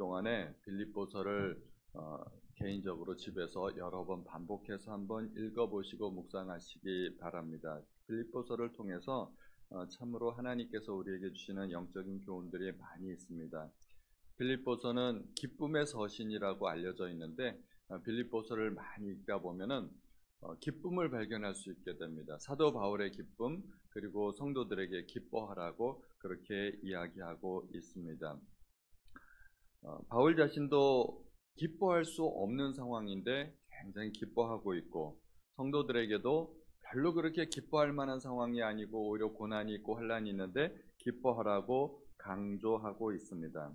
동안에 빌립보서를 개인적으로 집에서 여러 번 반복해서 한번 읽어보시고 묵상하시기 바랍니다. 빌립보서를 통해서 참으로 하나님께서 우리에게 주시는 영적인 교훈들이 많이 있습니다. 빌립보서는 기쁨의 서신이라고 알려져 있는데 빌립보서를 많이 읽다 보면은 기쁨을 발견할 수 있게 됩니다. 사도 바울의 기쁨, 그리고 성도들에게 기뻐하라고 그렇게 이야기하고 있습니다. 바울 자신도 기뻐할 수 없는 상황인데 굉장히 기뻐하고 있고, 성도들에게도 별로 그렇게 기뻐할 만한 상황이 아니고 오히려 고난이 있고 환난이 있는데 기뻐하라고 강조하고 있습니다.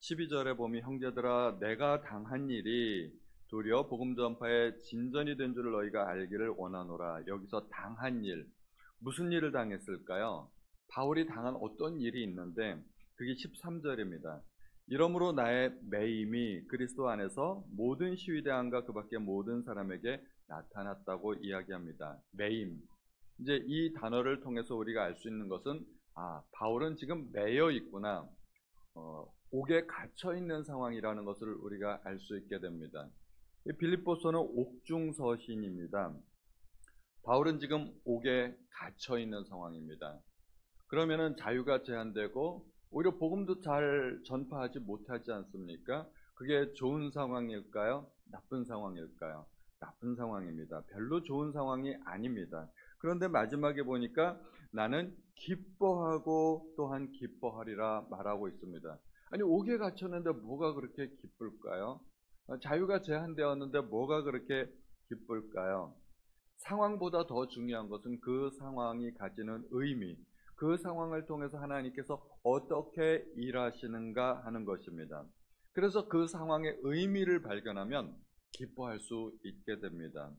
12절에 보면 형제들아 내가 당한 일이 도리어 복음 전파에 진전이 된 줄 너희가 알기를 원하노라. 여기서 당한 일, 무슨 일을 당했을까요? 바울이 당한 어떤 일이 있는데 그게 13절입니다. 이러므로 나의 매임이 그리스도 안에서 모든 시위대왕과 그 밖의 모든 사람에게 나타났다고 이야기합니다. 매임. 이제 이 단어를 통해서 우리가 알 수 있는 것은 바울은 지금 매여 있구나, 옥에 갇혀 있는 상황이라는 것을 우리가 알 수 있게 됩니다. 빌립보서는 옥중서신입니다. 바울은 지금 옥에 갇혀 있는 상황입니다. 그러면은 자유가 제한되고 오히려 복음도 잘 전파하지 못하지 않습니까? 그게 좋은 상황일까요? 나쁜 상황일까요? 나쁜 상황입니다. 별로 좋은 상황이 아닙니다. 그런데 마지막에 보니까 나는 기뻐하고 또한 기뻐하리라 말하고 있습니다. 아니, 옥에 갇혔는데 뭐가 그렇게 기쁠까요? 자유가 제한되었는데 뭐가 그렇게 기쁠까요? 상황보다 더 중요한 것은 그 상황이 가지는 의미, 그 상황을 통해서 하나님께서 어떻게 일하시는가 하는 것입니다. 그래서 그 상황의 의미를 발견하면 기뻐할 수 있게 됩니다.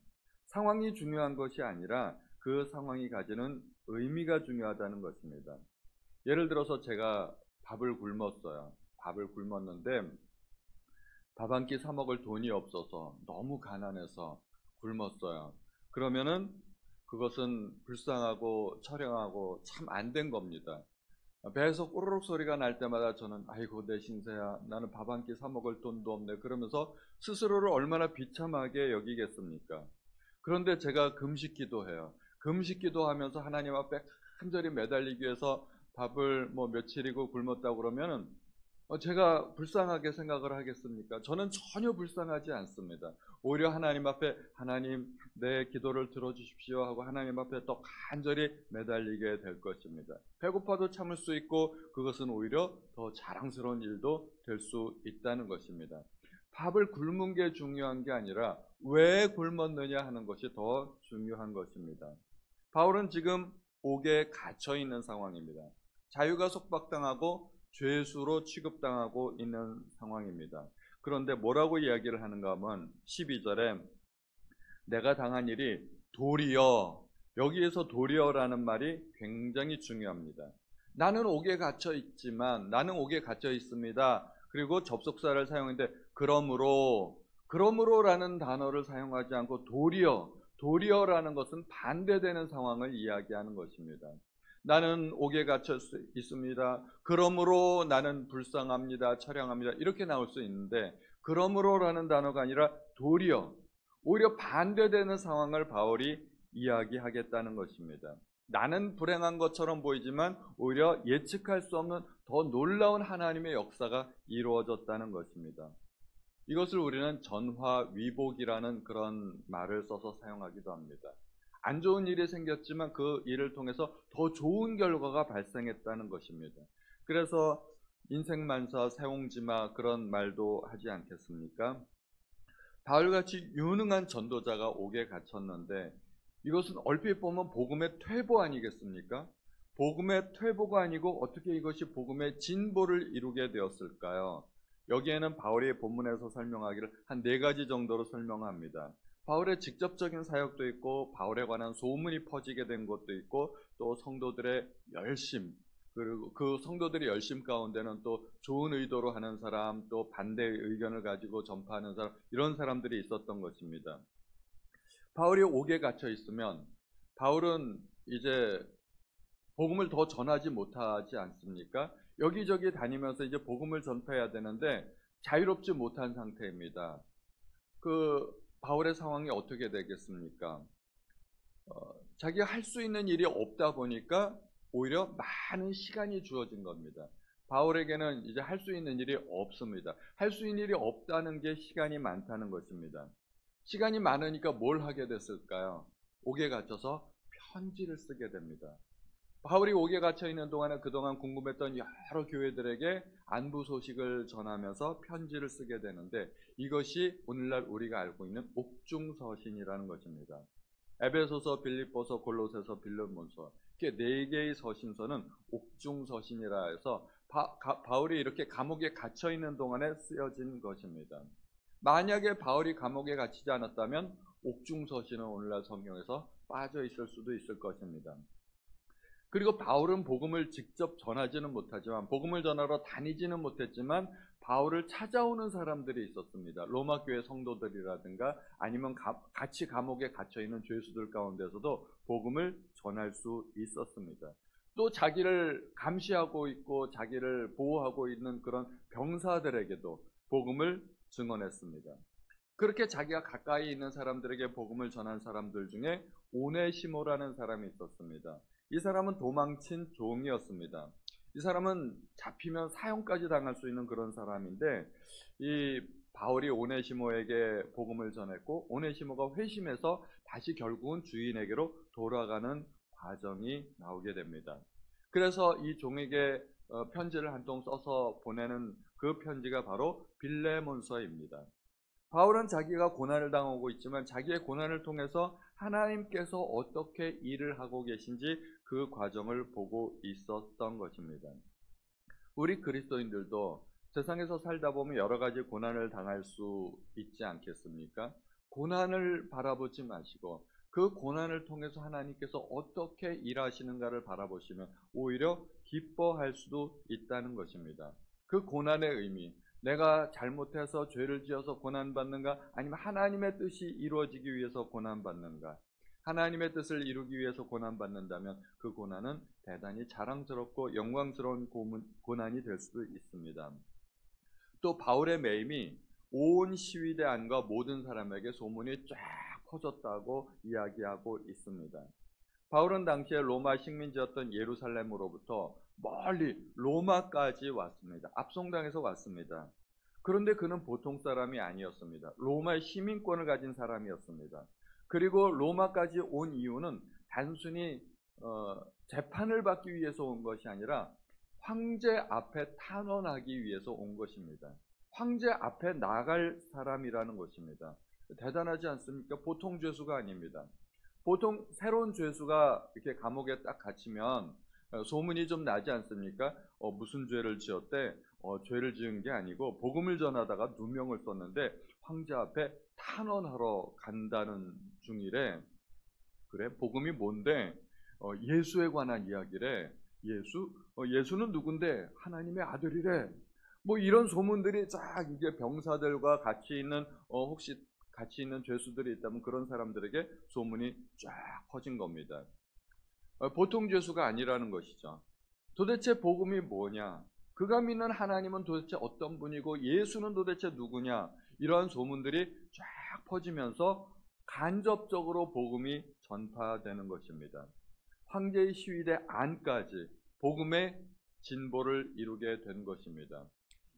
상황이 중요한 것이 아니라 그 상황이 가지는 의미가 중요하다는 것입니다. 예를 들어서 제가 밥을 굶었어요. 밥을 굶었는데 밥 한 끼 사 먹을 돈이 없어서 너무 가난해서 굶었어요. 그러면은 그것은 불쌍하고 처량하고 참 안 된 겁니다. 배에서 꼬르륵 소리가 날 때마다 저는 아이고 내 신세야, 나는 밥 한 끼 사 먹을 돈도 없네, 그러면서 스스로를 얼마나 비참하게 여기겠습니까? 그런데 제가 금식기도 해요. 금식기도 하면서 하나님 앞에 간절히 매달리기 위해서 밥을 며칠이고 굶었다고 그러면은 제가 불쌍하게 생각을 하겠습니까? 저는 전혀 불쌍하지 않습니다. 오히려 하나님 앞에 하나님 내 기도를 들어주십시오 하고 하나님 앞에 더 간절히 매달리게 될 것입니다. 배고파도 참을 수 있고 그것은 오히려 더 자랑스러운 일도 될 수 있다는 것입니다. 밥을 굶은 게 중요한 게 아니라 왜 굶었느냐 하는 것이 더 중요한 것입니다. 바울은 지금 옥에 갇혀 있는 상황입니다. 자유가 속박당하고 죄수로 취급당하고 있는 상황입니다. 그런데 뭐라고 이야기를 하는가 하면 12절에 내가 당한 일이 도리어, 여기에서 도리어라는 말이 굉장히 중요합니다. 나는 옥에 갇혀 있지만, 나는 옥에 갇혀 있습니다. 그리고 접속사를 사용했는데 그러므로라는 단어를 사용하지 않고 도리어라는 것은 반대되는 상황을 이야기하는 것입니다. 나는 옥에 갇혀 있습니다. 그러므로 나는 불쌍합니다. 처량합니다. 이렇게 나올 수 있는데 그러므로라는 단어가 아니라 도리어, 오히려 반대되는 상황을 바울이 이야기하겠다는 것입니다. 나는 불행한 것처럼 보이지만 오히려 예측할 수 없는 더 놀라운 하나님의 역사가 이루어졌다는 것입니다. 이것을 우리는 전화위복이라는 그런 말을 써서 사용하기도 합니다. 안 좋은 일이 생겼지만 그 일을 통해서 더 좋은 결과가 발생했다는 것입니다. 그래서 인생만사 세옹지마 그런 말도 하지 않겠습니까? 바울같이 유능한 전도자가 옥에 갇혔는데 이것은 얼핏 보면 복음의 퇴보 아니겠습니까? 복음의 퇴보가 아니고 어떻게 이것이 복음의 진보를 이루게 되었을까요? 여기에는 바울이 본문에서 설명하기를 한 4가지 정도로 설명합니다. 바울의 직접적인 사역도 있고 바울에 관한 소문이 퍼지게 된 것도 있고 또 성도들의 열심, 그리고 그 성도들의 열심 가운데는 또 좋은 의도로 하는 사람, 또 반대의 의견을 가지고 전파하는 사람, 이런 사람들이 있었던 것입니다. 바울이 옥에 갇혀 있으면 바울은 이제 복음을 더 전하지 못하지 않습니까? 여기저기 다니면서 이제 복음을 전파해야 되는데 자유롭지 못한 상태입니다. 그 바울의 상황이 어떻게 되겠습니까? 자기가 할 수 있는 일이 없다 보니까 오히려 많은 시간이 주어진 겁니다. 바울에게는 이제 할 수 있는 일이 없습니다. 할 수 있는 일이 없다는 게 시간이 많다는 것입니다. 시간이 많으니까 뭘 하게 됐을까요? 옥에 갇혀서 편지를 쓰게 됩니다. 바울이 옥에 갇혀 있는 동안에 그동안 궁금했던 여러 교회들에게 안부 소식을 전하면서 편지를 쓰게 되는데, 이것이 오늘날 우리가 알고 있는 옥중서신이라는 것입니다. 에베소서, 빌립보서, 골로새서, 빌레몬서, 이렇게 4개의 서신서는 옥중서신이라 해서 바울이 이렇게 감옥에 갇혀 있는 동안에 쓰여진 것입니다. 만약에 바울이 감옥에 갇히지 않았다면 옥중서신은 오늘날 성경에서 빠져 있을 수도 있을 것입니다. 그리고 바울은 복음을 직접 전하지는 못하지만, 복음을 전하러 다니지는 못했지만 바울을 찾아오는 사람들이 있었습니다. 로마 교회 성도들이라든가 아니면 같이 감옥에 갇혀 있는 죄수들 가운데서도 복음을 전할 수 있었습니다. 또 자기를 감시하고 있고 자기를 보호하고 있는 그런 병사들에게도 복음을 증언했습니다. 그렇게 자기가 가까이 있는 사람들에게 복음을 전한 사람들 중에 오네시모라는 사람이 있었습니다. 이 사람은 도망친 종이었습니다. 이 사람은 잡히면 사형까지 당할 수 있는 그런 사람인데, 이 바울이 오네시모에게 복음을 전했고 오네시모가 회심해서 다시 결국은 주인에게로 돌아가는 과정이 나오게 됩니다. 그래서 이 종에게 편지를 한 통 써서 보내는 그 편지가 바로 빌레몬서입니다. 바울은 자기가 고난을 당하고 있지만 자기의 고난을 통해서 하나님께서 어떻게 일을 하고 계신지 그 과정을 보고 있었던 것입니다. 우리 그리스도인들도 세상에서 살다 보면 여러 가지 고난을 당할 수 있지 않겠습니까? 고난을 바라보지 마시고 그 고난을 통해서 하나님께서 어떻게 일하시는가를 바라보시면 오히려 기뻐할 수도 있다는 것입니다. 그 고난의 의미, 내가 잘못해서 죄를 지어서 고난받는가, 아니면 하나님의 뜻이 이루어지기 위해서 고난받는가. 하나님의 뜻을 이루기 위해서 고난받는다면 그 고난은 대단히 자랑스럽고 영광스러운 고난이 될 수도 있습니다. 또 바울의 매임이 온 시위대 안과 모든 사람에게 소문이 쫙 퍼졌다고 이야기하고 있습니다. 바울은 당시에 로마 식민지였던 예루살렘으로부터 멀리 로마까지 왔습니다. 압송당해서 왔습니다. 그런데 그는 보통 사람이 아니었습니다. 로마의 시민권을 가진 사람이었습니다. 그리고 로마까지 온 이유는 단순히 재판을 받기 위해서 온 것이 아니라 황제 앞에 탄원하기 위해서 온 것입니다. 황제 앞에 나갈 사람이라는 것입니다. 대단하지 않습니까? 보통 죄수가 아닙니다. 보통 새로운 죄수가 이렇게 감옥에 딱 갇히면 소문이 좀 나지 않습니까? 무슨 죄를 지었대? 죄를 지은 게 아니고 복음을 전하다가 누명을 썼는데 황제 앞에 탄원하러 간다는 중이래. 그래? 복음이 뭔데? 예수에 관한 이야기래. 예수는 누군데? 하나님의 아들이래. 뭐 이런 소문들이 쫙 이게 병사들과 같이 있는 혹시 같이 있는 죄수들이 있다면 그런 사람들에게 소문이 쫙 퍼진 겁니다. 보통 죄수가 아니라는 것이죠. 도대체 복음이 뭐냐? 그가 믿는 하나님은 도대체 어떤 분이고 예수는 도대체 누구냐? 이러한 소문들이 쫙 퍼지면서 간접적으로 복음이 전파되는 것입니다. 황제의 시위대 안까지 복음의 진보를 이루게 된 것입니다.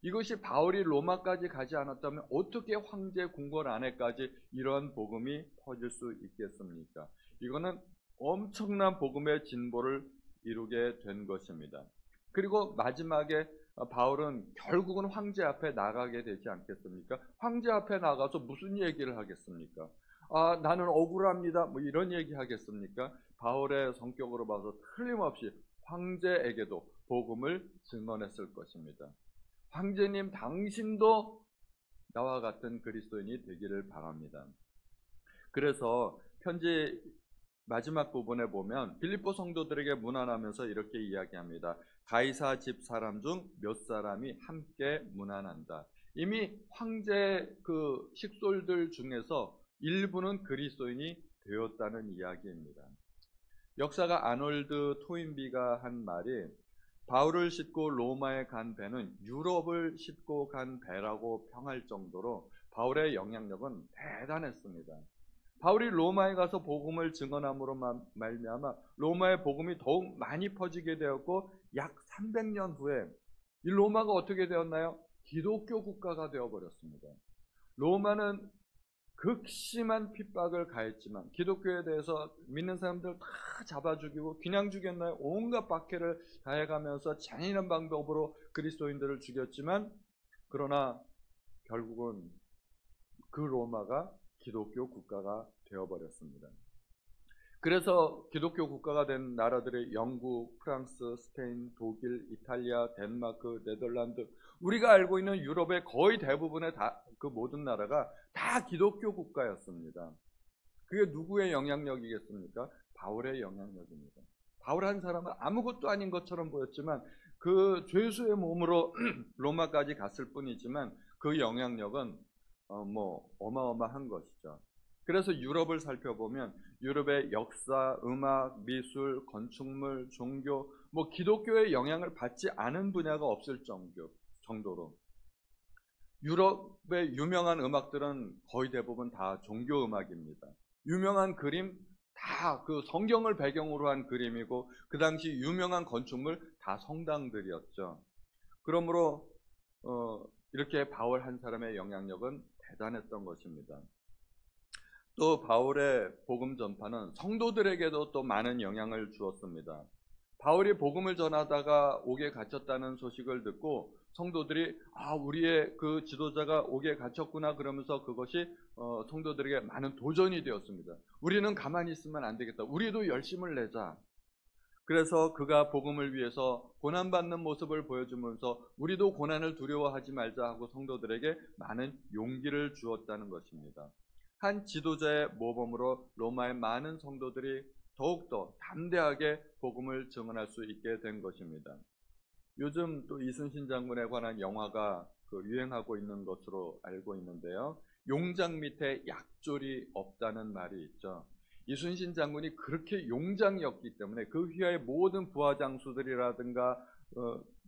이것이 바울이 로마까지 가지 않았다면 어떻게 황제 궁궐 안에까지 이러한 복음이 퍼질 수 있겠습니까? 이거는 엄청난 복음의 진보를 이루게 된 것입니다. 그리고 마지막에 바울은 결국은 황제 앞에 나가게 되지 않겠습니까? 황제 앞에 나가서 무슨 얘기를 하겠습니까? 나는 억울합니다. 뭐 이런 얘기 하겠습니까? 바울의 성격으로 봐서 틀림없이 황제에게도 복음을 증언했을 것입니다. 황제님, 당신도 나와 같은 그리스도인이 되기를 바랍니다. 그래서 편지 마지막 부분에 보면 빌립보 성도들에게 문안하면서 이렇게 이야기합니다. 가이사 집 사람 중 몇 사람이 함께 문안한다. 이미 황제 그 식솔들 중에서 일부는 그리스도인이 되었다는 이야기입니다. 역사가 아놀드 토인비가 한 말이, 바울을 싣고 로마에 간 배는 유럽을 싣고 간 배라고 평할 정도로 바울의 영향력은 대단했습니다. 바울이 로마에 가서 복음을 증언함으로 말미암아 로마의 복음이 더욱 많이 퍼지게 되었고, 약 300년 후에 이 로마가 어떻게 되었나요? 기독교 국가가 되어버렸습니다. 로마는 극심한 핍박을 가했지만 기독교에 대해서 믿는 사람들 다 잡아 죽이고 그냥 죽였나요? 온갖 박해를 다해가면서 잔인한 방법으로 그리스도인들을 죽였지만, 그러나 결국은 그 로마가 기독교 국가가 되어버렸습니다. 그래서 기독교 국가가 된 나라들의 영국, 프랑스, 스페인, 독일, 이탈리아, 덴마크, 네덜란드, 우리가 알고 있는 유럽의 거의 대부분의 그 모든 나라가 다 기독교 국가였습니다. 그게 누구의 영향력이겠습니까? 바울의 영향력입니다. 바울 한 사람은 아무것도 아닌 것처럼 보였지만 그 죄수의 몸으로 로마까지 갔을 뿐이지만 그 영향력은 어마어마한 것이죠. 그래서 유럽을 살펴보면 유럽의 역사, 음악, 미술, 건축물, 종교, 기독교의 영향을 받지 않은 분야가 없을 정도로 유럽의 유명한 음악들은 거의 대부분 다 종교 음악입니다. 유명한 그림 다 그 성경을 배경으로 한 그림이고, 그 당시 유명한 건축물 다 성당들이었죠. 그러므로 이렇게 바울 한 사람의 영향력은 대단했던 것입니다. 또 바울의 복음 전파는 성도들에게도 또 많은 영향을 주었습니다. 바울이 복음을 전하다가 옥에 갇혔다는 소식을 듣고 성도들이 우리의 그 지도자가 옥에 갇혔구나 그러면서 그것이 성도들에게 많은 도전이 되었습니다. 우리는 가만히 있으면 안 되겠다. 우리도 열심을 내자. 그래서 그가 복음을 위해서 고난받는 모습을 보여주면서 우리도 고난을 두려워하지 말자 하고 성도들에게 많은 용기를 주었다는 것입니다. 한 지도자의 모범으로 로마의 많은 성도들이 더욱더 담대하게 복음을 증언할 수 있게 된 것입니다. 요즘 또 이순신 장군에 관한 영화가 유행하고 있는 것으로 알고 있는데요. 용장 밑에 약졸이 없다는 말이 있죠. 이순신 장군이 그렇게 용장이었기 때문에 그 휘하의 모든 부하장수들이라든가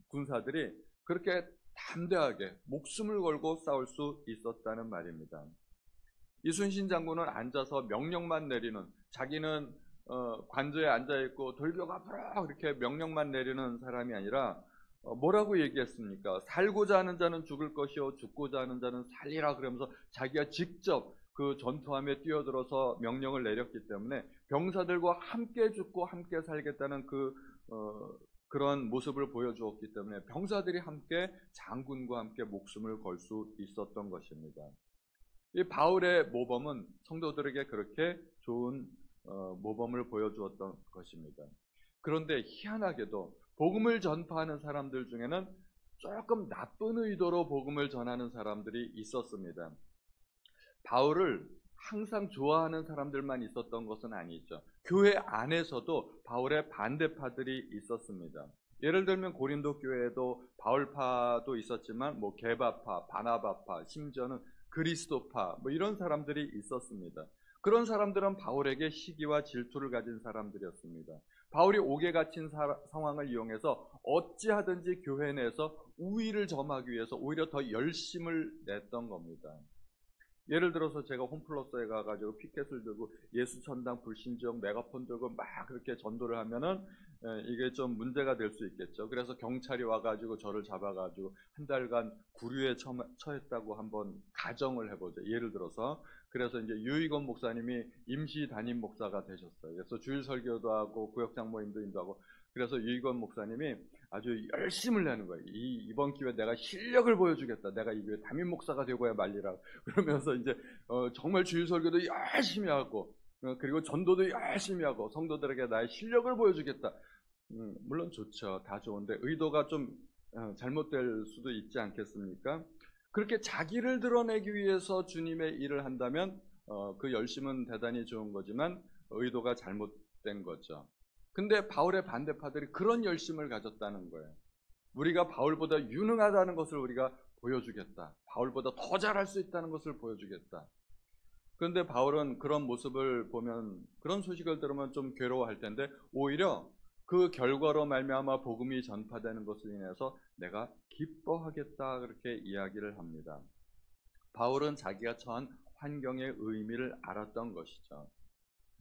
군사들이 그렇게 담대하게 목숨을 걸고 싸울 수 있었다는 말입니다. 이순신 장군은 앉아서 명령만 내리는, 자기는 관저에 앉아있고 돌격 앞으로 이렇게 명령만 내리는 사람이 아니라 뭐라고 얘기했습니까? 살고자 하는 자는 죽을 것이요 죽고자 하는 자는 살리라 그러면서 자기가 직접 그 전투함에 뛰어들어서 명령을 내렸기 때문에 병사들과 함께 죽고 함께 살겠다는 그런 모습을 보여주었기 때문에 병사들이 함께 장군과 함께 목숨을 걸 수 있었던 것입니다. 이 바울의 모범은 성도들에게 그렇게 좋은 모범을 보여주었던 것입니다. 그런데 희한하게도 복음을 전파하는 사람들 중에는 조금 나쁜 의도로 복음을 전하는 사람들이 있었습니다. 바울을 항상 좋아하는 사람들만 있었던 것은 아니죠. 교회 안에서도 바울의 반대파들이 있었습니다. 예를 들면 고린도 교회에도 바울파도 있었지만 게바파, 바나바파, 심지어는 그리스도파 이런 사람들이 있었습니다. 그런 사람들은 바울에게 시기와 질투를 가진 사람들이었습니다. 바울이 옥에 갇힌 상황을 이용해서 어찌하든지 교회 내에서 우위를 점하기 위해서 오히려 더 열심을 냈던 겁니다. 예를 들어서 제가 홈플러스에 가가지고 피켓을 들고 예수천당 불신지역 메가폰 들고 막 그렇게 전도를 하면은 이게 좀 문제가 될 수 있겠죠. 그래서 경찰이 와가지고 저를 잡아가지고 한 달간 구류에 처했다고 한번 가정을 해보죠. 예를 들어서. 그래서 이제 유익원 목사님이 임시 담임 목사가 되셨어요. 그래서 주일 설교도 하고 구역장 모임도 인도하고, 그래서 유익원 목사님이 아주 열심을 내는 거예요. 이번 기회에 내가 실력을 보여주겠다. 내가 이 교회 담임 목사가 되고야 말리라. 그러면서 이제 정말 주일 설교도 열심히 하고, 그리고 전도도 열심히 하고 성도들에게 나의 실력을 보여주겠다. 물론 좋죠. 다 좋은데 의도가 좀 잘못될 수도 있지 않겠습니까? 그렇게 자기를 드러내기 위해서 주님의 일을 한다면 그 열심은 대단히 좋은 거지만 의도가 잘못된 거죠. 근데 바울의 반대파들이 그런 열심을 가졌다는 거예요. 우리가 바울보다 유능하다는 것을 우리가 보여주겠다. 바울보다 더 잘할 수 있다는 것을 보여주겠다. 그런데 바울은 그런 모습을 보면, 그런 소식을 들으면 좀 괴로워할 텐데 오히려 그 결과로 말미암아 복음이 전파되는 것으로 인해서 내가 기뻐하겠다 그렇게 이야기를 합니다. 바울은 자기가 처한 환경의 의미를 알았던 것이죠.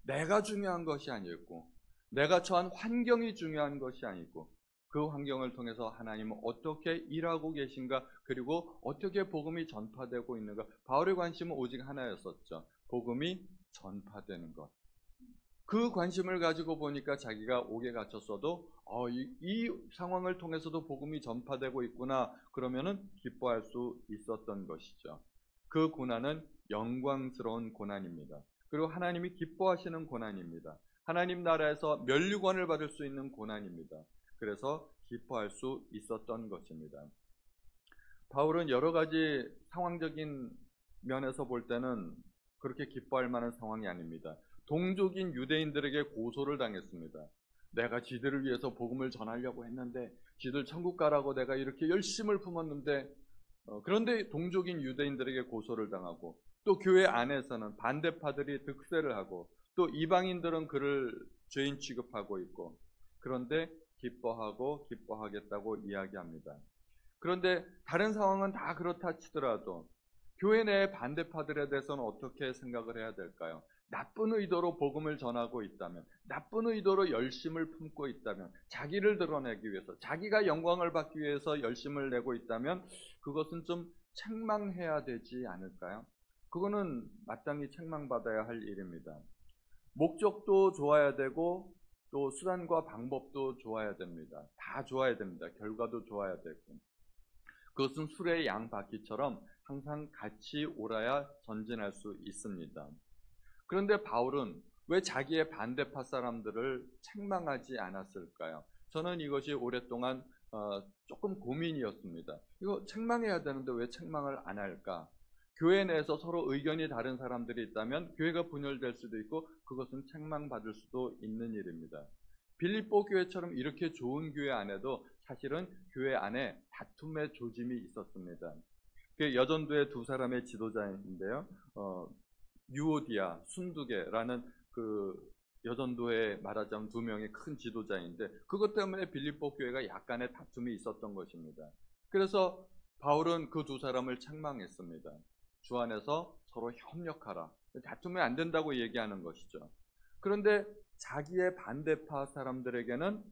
내가 중요한 것이 아니었고 내가 처한 환경이 중요한 것이 아니고 그 환경을 통해서 하나님은 어떻게 일하고 계신가 그리고 어떻게 복음이 전파되고 있는가. 바울의 관심은 오직 하나였었죠. 복음이 전파되는 것. 그 관심을 가지고 보니까 자기가 옥에 갇혔어도 이 상황을 통해서도 복음이 전파되고 있구나 그러면은 기뻐할 수 있었던 것이죠. 그 고난은 영광스러운 고난입니다. 그리고 하나님이 기뻐하시는 고난입니다. 하나님 나라에서 면류관을 받을 수 있는 고난입니다. 그래서 기뻐할 수 있었던 것입니다. 바울은 여러 가지 상황적인 면에서 볼 때는 그렇게 기뻐할 만한 상황이 아닙니다. 동족인 유대인들에게 고소를 당했습니다. 내가 지들을 위해서 복음을 전하려고 했는데 지들 천국 가라고 내가 이렇게 열심을 품었는데 그런데 동족인 유대인들에게 고소를 당하고 또 교회 안에서는 반대파들이 득세를 하고 또 이방인들은 그를 죄인 취급하고 있고 그런데 기뻐하고 기뻐하겠다고 이야기합니다. 그런데 다른 상황은 다 그렇다 치더라도 교회 내 반대파들에 대해서는 어떻게 생각을 해야 될까요? 나쁜 의도로 복음을 전하고 있다면, 나쁜 의도로 열심을 품고 있다면, 자기를 드러내기 위해서, 자기가 영광을 받기 위해서 열심을 내고 있다면 그것은 좀 책망해야 되지 않을까요? 그거는 마땅히 책망받아야 할 일입니다. 목적도 좋아야 되고 또 수단과 방법도 좋아야 됩니다. 다 좋아야 됩니다. 결과도 좋아야 되고. 그것은 술의 양바퀴처럼 항상 같이 오라야 전진할 수 있습니다. 그런데 바울은 왜 자기의 반대파 사람들을 책망하지 않았을까요? 저는 이것이 오랫동안 조금 고민이었습니다. 이거 책망해야 되는데 왜 책망을 안 할까? 교회 내에서 서로 의견이 다른 사람들이 있다면 교회가 분열될 수도 있고 그것은 책망받을 수도 있는 일입니다. 빌립보 교회처럼 이렇게 좋은 교회 안에도 사실은 교회 안에 다툼의 조짐이 있었습니다. 그 여전도의 두 사람의 지도자인데요. 유오디아, 순두계라는 그 여전도에 말하자면 두 명의 큰 지도자인데 그것 때문에 빌립보 교회가 약간의 다툼이 있었던 것입니다. 그래서 바울은 그 두 사람을 책망했습니다. 주 안에서 서로 협력하라. 다투면 안 된다고 얘기하는 것이죠. 그런데 자기의 반대파 사람들에게는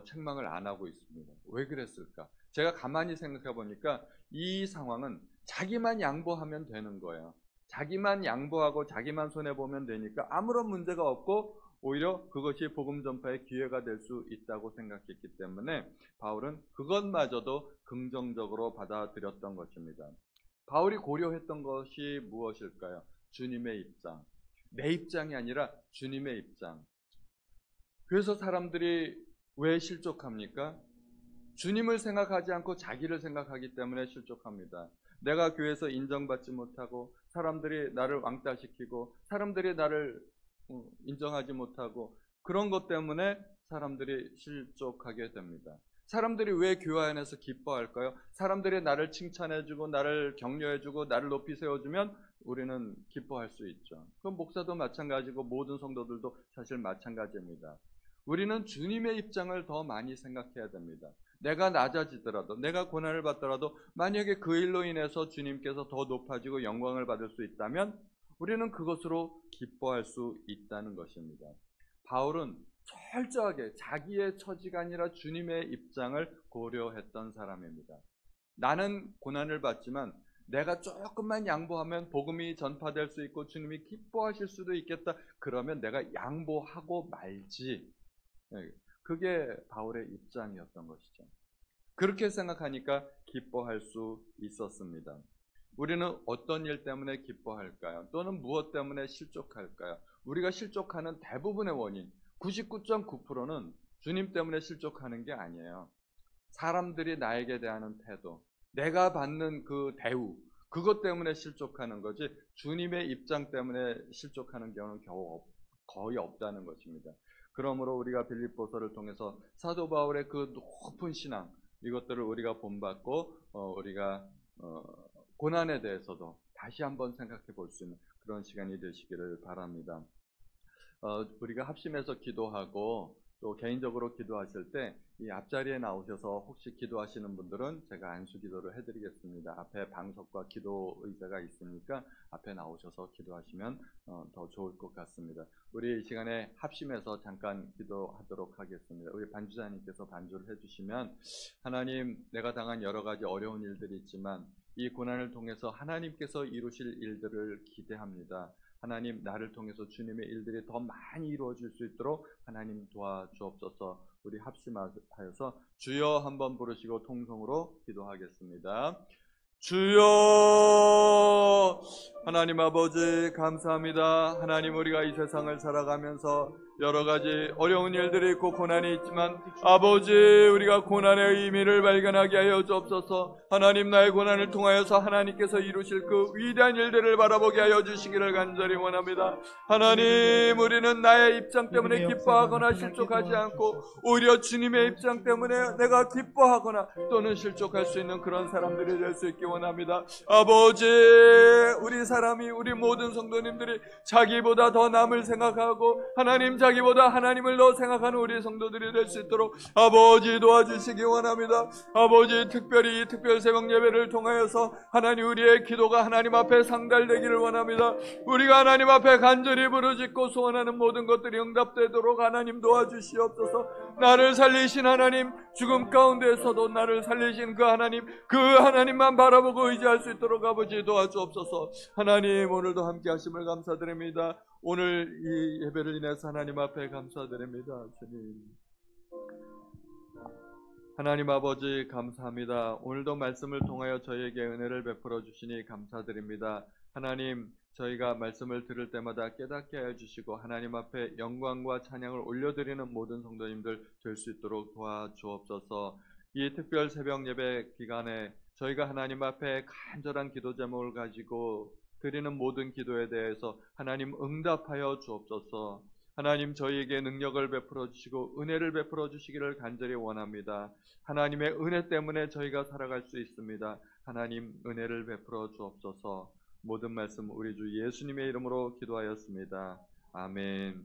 책망을 안 하고 있습니다. 왜 그랬을까? 제가 가만히 생각해 보니까 이 상황은 자기만 양보하면 되는 거예요. 자기만 양보하고 자기만 손해보면 되니까 아무런 문제가 없고 오히려 그것이 복음 전파의 기회가 될 수 있다고 생각했기 때문에 바울은 그것마저도 긍정적으로 받아들였던 것입니다. 바울이 고려했던 것이 무엇일까요? 주님의 입장. 내 입장이 아니라 주님의 입장. 그래서 사람들이 왜 실족합니까? 주님을 생각하지 않고 자기를 생각하기 때문에 실족합니다. 내가 교회에서 인정받지 못하고 사람들이 나를 왕따시키고 사람들이 나를 인정하지 못하고 그런 것 때문에 사람들이 실족하게 됩니다. 사람들이 왜 교회 안에서 기뻐할까요? 사람들이 나를 칭찬해주고 나를 격려해주고 나를 높이 세워주면 우리는 기뻐할 수 있죠. 그럼 목사도 마찬가지고 모든 성도들도 사실 마찬가지입니다. 우리는 주님의 입장을 더 많이 생각해야 됩니다. 내가 낮아지더라도 내가 고난을 받더라도 만약에 그 일로 인해서 주님께서 더 높아지고 영광을 받을 수 있다면 우리는 그것으로 기뻐할 수 있다는 것입니다. 바울은 철저하게 자기의 처지가 아니라 주님의 입장을 고려했던 사람입니다. 나는 고난을 받지만 내가 조금만 양보하면 복음이 전파될 수 있고 주님이 기뻐하실 수도 있겠다. 그러면 내가 양보하고 말지. 그게 바울의 입장이었던 것이죠. 그렇게 생각하니까 기뻐할 수 있었습니다. 우리는 어떤 일 때문에 기뻐할까요? 또는 무엇 때문에 실족할까요? 우리가 실족하는 대부분의 원인 99.9%는 주님 때문에 실족하는 게 아니에요. 사람들이 나에게 대하는 태도, 내가 받는 그 대우, 그것 때문에 실족하는 거지 주님의 입장 때문에 실족하는 경우는 거의 없다는 것입니다. 그러므로 우리가 빌립보서를 통해서 사도 바울의 그 높은 신앙, 이것들을 우리가 본받고 우리가 고난에 대해서도 다시 한번 생각해 볼 수 있는 그런 시간이 되시기를 바랍니다. 우리가 합심해서 기도하고 또 개인적으로 기도하실 때 이 앞자리에 나오셔서 혹시 기도하시는 분들은 제가 안수 기도를 해드리겠습니다. 앞에 방석과 기도 의자가 있으니까 앞에 나오셔서 기도하시면 더 좋을 것 같습니다. 우리 이 시간에 합심해서 잠깐 기도하도록 하겠습니다. 우리 반주자님께서 반주를 해주시면, 하나님, 내가 당한 여러 가지 어려운 일들이 있지만 이 고난을 통해서 하나님께서 이루실 일들을 기대합니다. 하나님, 나를 통해서 주님의 일들이 더 많이 이루어질 수 있도록 하나님 도와주옵소서. 우리 합심하여서 주여 한번 부르시고 통성으로 기도하겠습니다. 주여. 하나님 아버지 감사합니다. 하나님, 우리가 이 세상을 살아가면서 여러 가지 어려운 일들이 있고 고난이 있지만 아버지, 우리가 고난의 의미를 발견하게 하여 주옵소서. 하나님, 나의 고난을 통하여서 하나님께서 이루실 그 위대한 일들을 바라보게 하여 주시기를 간절히 원합니다. 하나님, 우리는 나의 입장 때문에 기뻐하거나 실족하지 않고 오히려 주님의 입장 때문에 내가 기뻐하거나 또는 실족할 수 있는 그런 사람들이 될 수 있기 원합니다. 아버지, 우리 모든 성도님들이 자기보다 더 남을 생각하고 하나님, 자기보다 하나님을 더 생각하는 우리 성도들이 될 수 있도록 아버지 도와주시기 원합니다. 아버지, 특별히 이 특별 새벽 예배를 통하여서 하나님, 우리의 기도가 하나님 앞에 상달되기를 원합니다. 우리가 하나님 앞에 간절히 부르짖고 소원하는 모든 것들이 응답되도록 하나님 도와주시옵소서. 나를 살리신 하나님, 죽음 가운데에서도 나를 살리신 그 하나님만 바라보고 의지할 수 있도록 아버지 도와주옵소서. 하나님, 오늘도 함께 하심을 감사드립니다. 오늘 이 예배를 인해서 하나님 앞에 감사드립니다. 주님, 하나님 아버지 감사합니다. 오늘도 말씀을 통하여 저희에게 은혜를 베풀어 주시니 감사드립니다. 하나님, 저희가 말씀을 들을 때마다 깨닫게 하여 주시고 하나님 앞에 영광과 찬양을 올려드리는 모든 성도님들 될 수 있도록 도와주옵소서. 이 특별 새벽 예배 기간에 저희가 하나님 앞에 간절한 기도 제목을 가지고 드리는 모든 기도에 대해서 하나님 응답하여 주옵소서. 하나님, 저희에게 능력을 베풀어 주시고 은혜를 베풀어 주시기를 간절히 원합니다. 하나님의 은혜 때문에 저희가 살아갈 수 있습니다. 하나님, 은혜를 베풀어 주옵소서. 모든 말씀 우리 주 예수님의 이름으로 기도하였습니다. 아멘.